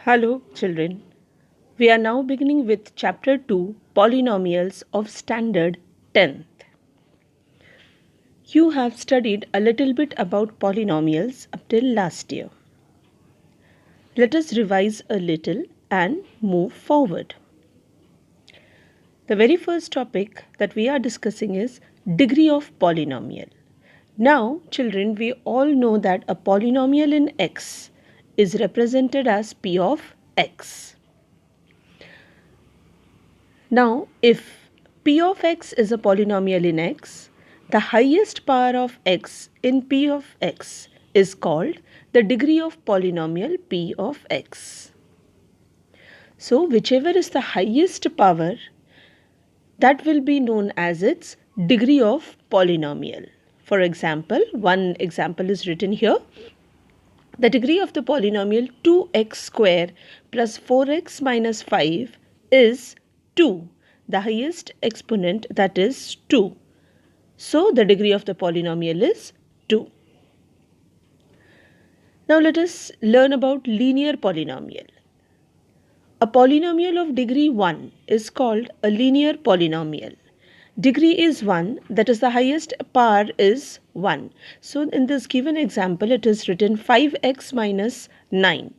Hello, children. We are now beginning with Chapter 2 Polynomials of Standard 10th. You have studied a little bit about polynomials up till last year. Let us revise a little and move forward. The very first topic that we are discussing is degree of polynomial. Now, children, we all know that a polynomial in X is represented as P of X. Now, if P of X is a polynomial in X, the highest power of X in P of X is called the degree of polynomial P of X. So, whichever is the highest power, that will be known as its degree of polynomial. For example, one example is written here. The degree of the polynomial 2x square plus 4x minus 5 is 2. The highest exponent, that is 2. So the degree of the polynomial is 2. Now let us learn about linear polynomial. A polynomial of degree 1 is called a linear polynomial. Degree is 1, that is the highest power is 1. So in this given example it is written 5x minus 9.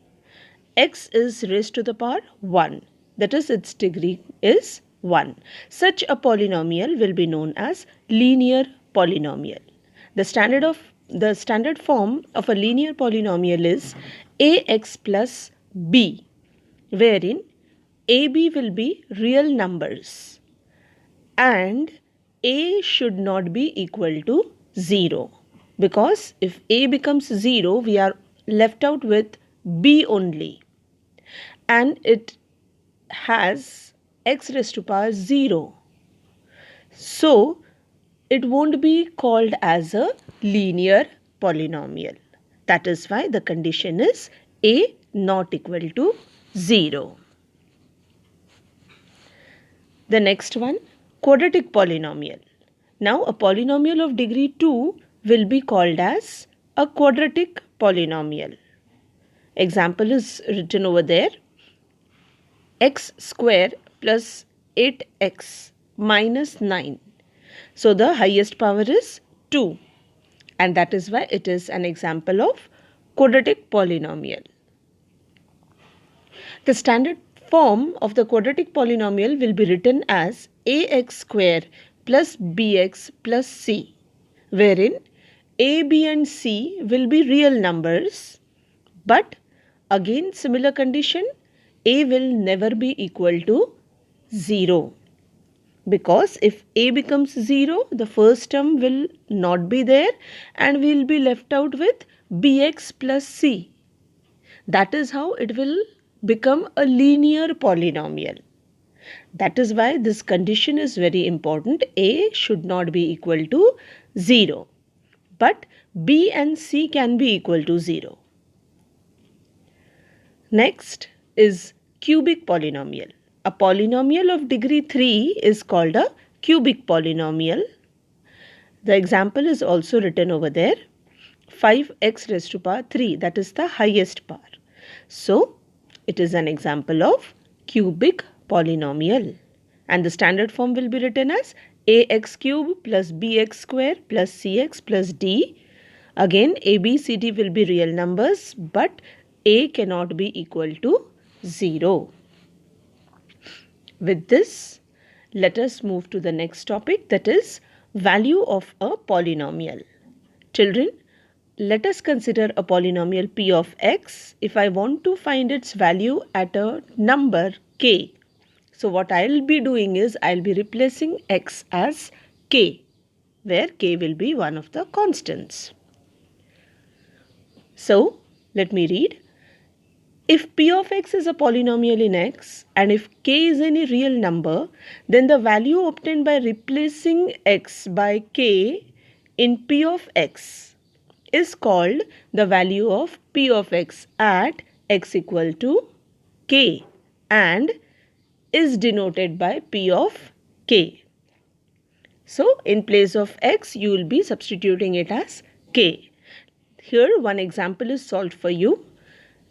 X is raised to the power 1, that is its degree is 1. Such a polynomial will be known as linear polynomial. The standard form of a linear polynomial is ax plus b, wherein ab will be real numbers and a should not be equal to 0, because if a becomes 0 we are left out with b only, and it has x raised to power 0. So it won't be called as a linear polynomial. That is why the condition is a not equal to 0. The next one, quadratic polynomial. Now a polynomial of degree 2 will be called as a quadratic polynomial. Example is written over there. X square plus 8x minus 9. So the highest power is 2, and that is why it is an example of quadratic polynomial. The standard form of the quadratic polynomial will be written as ax square plus bx plus c, wherein a, b and c will be real numbers, but again similar condition, a will never be equal to 0, because if a becomes 0 the first term will not be there and we will be left out with bx plus c. That is how it will become a linear polynomial. That is why this condition is very important. A should not be equal to 0, but b and c can be equal to 0. Next is cubic polynomial. A polynomial of degree 3 is called a cubic polynomial. The example is also written over there. 5x raised to power 3, that is the highest power. So it is an example of cubic polynomial, and the standard form will be written as ax cube plus bx square plus cx plus d. Again a, b, c, d will be real numbers, but a cannot be equal to 0. With this, let us move to the next topic, that is value of a polynomial. Children, let us consider a polynomial p of x. If I want to find its value at a number k, so what I will be doing is I will be replacing x as k, where k will be one of the constants. So let me read. If p of x is a polynomial in x and if k is any real number, then the value obtained by replacing x by k in p of x is called the value of p of x at x equal to k and is denoted by p of k. So in place of x you will be substituting it as k. Here one example is solved for you.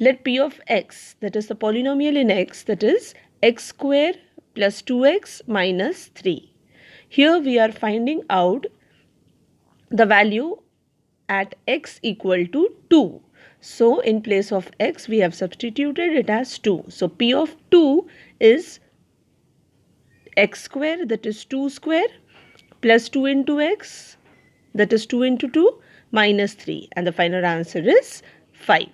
Let P of x, that is the polynomial in x, that is x square plus 2x minus 3. Here we are finding out the value at x equal to 2. So in place of x we have substituted it as 2. So P of 2 is x square, that is 2 square, plus 2 into x, that is 2 into 2, minus 3, and the final answer is 5.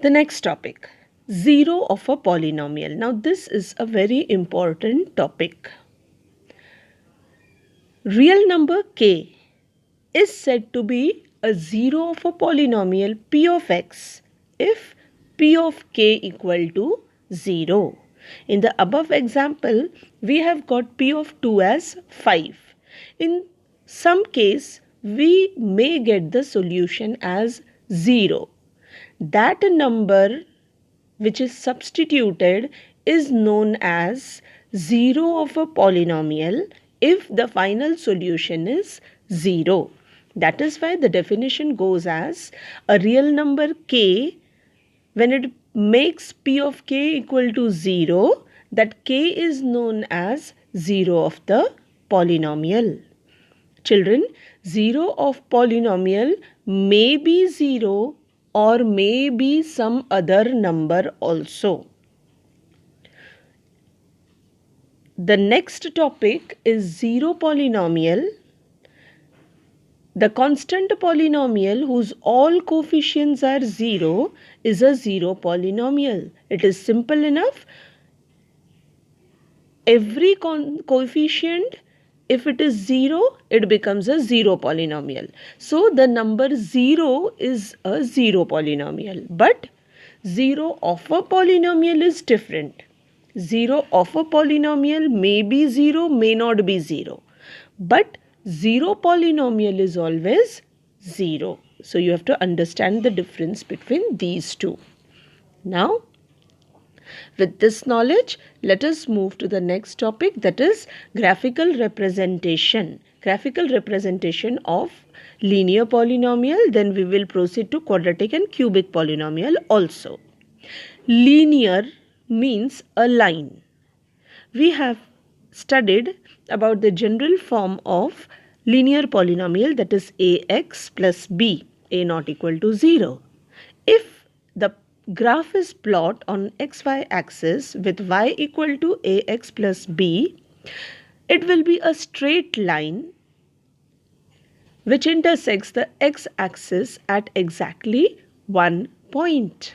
The next topic, 0 of a polynomial. Now this is a very important topic. Real number k is said to be a 0 of a polynomial p of x if p of k equal to 0. In the above example, we have got p of 2 as 5. In some case, we may get the solution as 0. That number which is substituted is known as 0 of a polynomial if the final solution is 0. That is why the definition goes as a real number k, when it makes p of k equal to 0, that k is known as 0 of the polynomial. Children, 0 of polynomial may be 0 or may be some other number also. The next topic is 0 polynomial. The constant polynomial whose all coefficients are 0 is a 0 polynomial. It is simple enough. Every coefficient, if it is 0, it becomes a 0 polynomial. So the number 0 is a 0 polynomial. But 0 of a polynomial is different. 0 of a polynomial may be 0, may not be 0. But 0 polynomial is always 0. So you have to understand the difference between these two. Now, with this knowledge, let us move to the next topic, that is graphical representation. Graphical representation of linear polynomial. Then we will proceed to quadratic and cubic polynomial also. Linear means a line. We have studied about the general form of linear polynomial, that is ax plus b, a not equal to 0. If the graph is plot on xy axis with y equal to ax plus b, it will be a straight line which intersects the x-axis at exactly one point.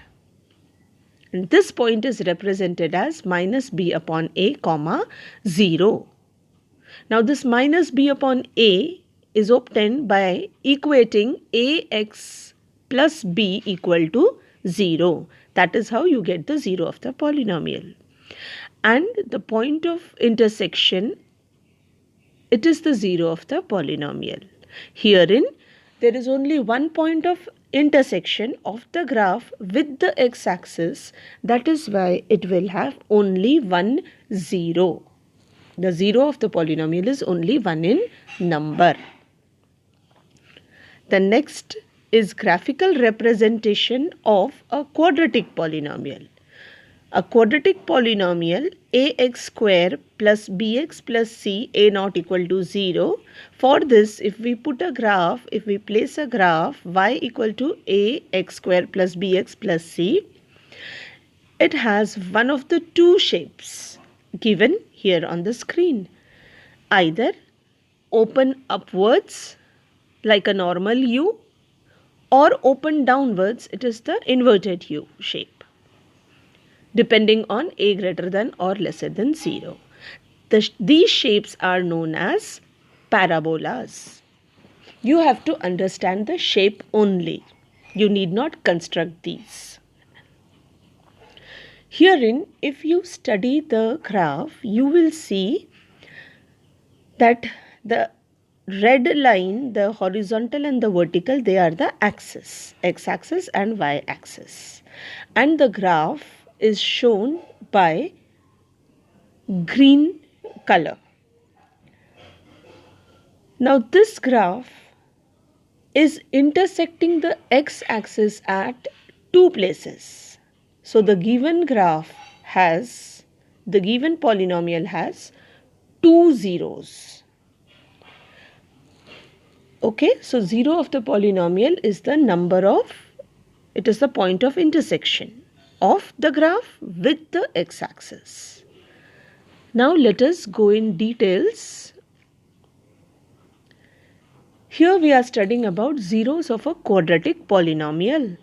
And this point is represented as minus b upon a comma 0. Now this minus b upon a is obtained by equating ax plus b equal to 0. That is how you get the 0 of the polynomial. And the point of intersection, it is the 0 of the polynomial. Herein, there is only one point of intersection of the graph with the x-axis. That is why it will have only one 0. The 0 of the polynomial is only 1 in number. The next is graphical representation of a quadratic polynomial. A quadratic polynomial ax square plus bx plus c, a not equal to 0. For this, if we put a graph, if we place a graph y equal to ax square plus bx plus c, it has one of the two shapes given here on the screen. Either open upwards like a normal U, or open downwards, it is the inverted U shape, depending on a greater than or lesser than 0. These shapes are known as parabolas. You have to understand the shape only. You need not construct these. Herein, if you study the graph, you will see that the red line, the horizontal and the vertical, they are the axis, x-axis and y-axis. And the graph is shown by green color. Now this graph is intersecting the x-axis at two places. So the given polynomial has two zeros. Okay, so 0 of the polynomial is the point of intersection of the graph with the x-axis. Now let us go in details. Here we are studying about zeros of a quadratic polynomial.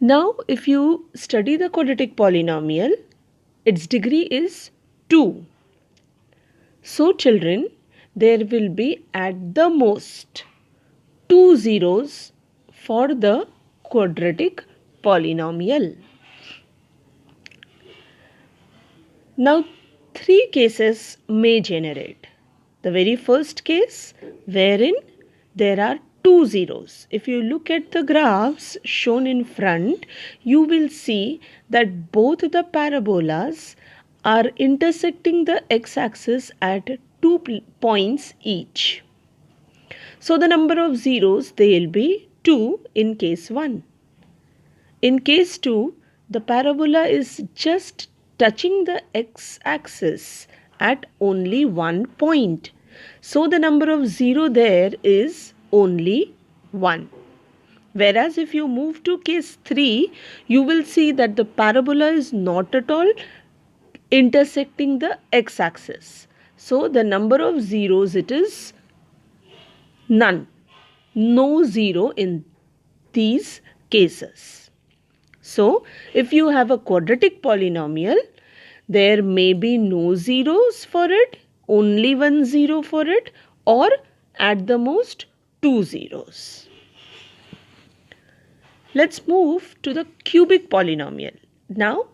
Now if you study the quadratic polynomial, its degree is 2. So children, there will be at the most 2 zeros for the quadratic polynomial. Now 3 cases may generate. The very first case wherein there are 2 zeros. If you look at the graphs shown in front, you will see that both the parabolas are intersecting the x-axis at 2 points each. So the number of zeros, they will be 2 in case 1. In case 2, the parabola is just touching the x-axis at only 1 point. So the number of 0 there is only 1. Whereas if you move to case 3, you will see that the parabola is not at all intersecting the x-axis. So the number of zeros, it is none. No 0 in these cases. So if you have a quadratic polynomial, there may be no zeros for it, only 1 zero for it, or at the most 2 zeros. Let's move to the cubic polynomial. Now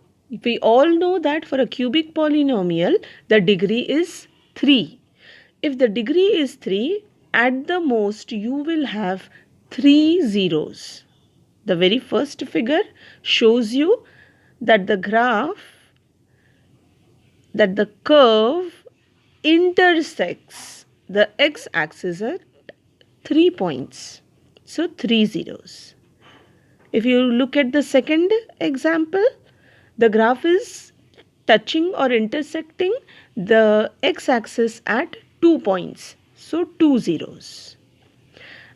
we all know that for a cubic polynomial, the degree is 3. If the degree is 3, at the most you will have 3 zeros. The very first figure shows you that the curve intersects the x-axis at 3 points. So 3 zeros. If you look at the second example, the graph is touching or intersecting the x-axis at 2 points. So 2 zeros.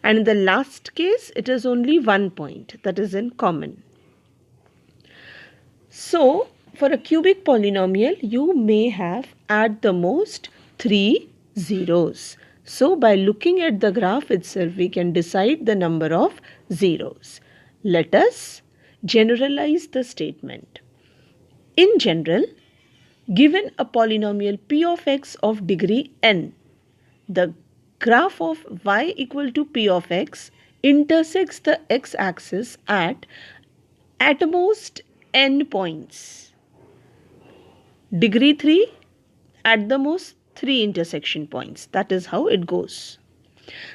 And in the last case, it is only 1 point that is in common. So for a cubic polynomial, you may have at the most 3 zeros. So by looking at the graph itself, we can decide the number of zeros. Let us generalize the statement. In general, given a polynomial p of x of degree n, the graph of y equal to p of x intersects the x-axis at most n points. Degree 3, at the most 3 intersection points. That is how it goes.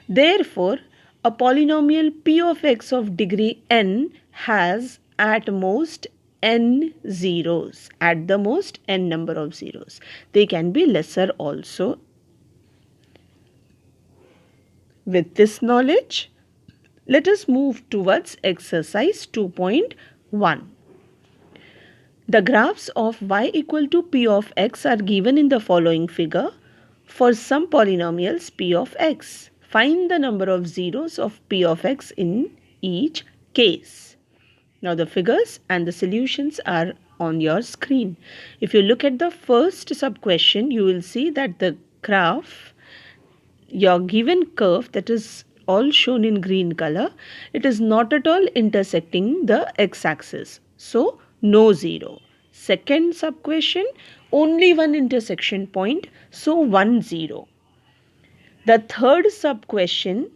Therefore, a polynomial p of x of degree n has at most n zeros. At the most n number of zeros. They can be lesser also. With this knowledge, let us move towards exercise 2.1. The graphs of y equal to p of x are given in the following figure for some polynomials p of x. Find the number of zeros of p of x in each case. Now the figures and the solutions are on your screen. If you look at the first sub-question, you will see that the graph, your given curve, that is all shown in green color, it is not at all intersecting the x-axis. So no 0. Second sub-question, only one intersection point, so 1 0. The third sub-question,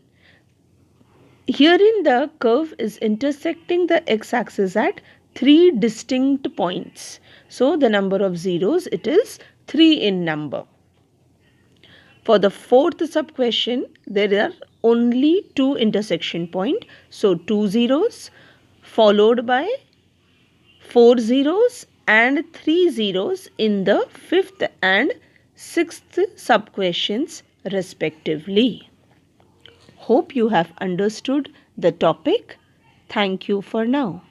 herein the curve is intersecting the x-axis at 3 distinct points. So the number of zeros, it is 3 in number. For the fourth sub-question, there are only 2 intersection points. So 2 zeros followed by 4 zeros and 3 zeros in the fifth and sixth sub-questions respectively. Hope you have understood the topic. Thank you for now.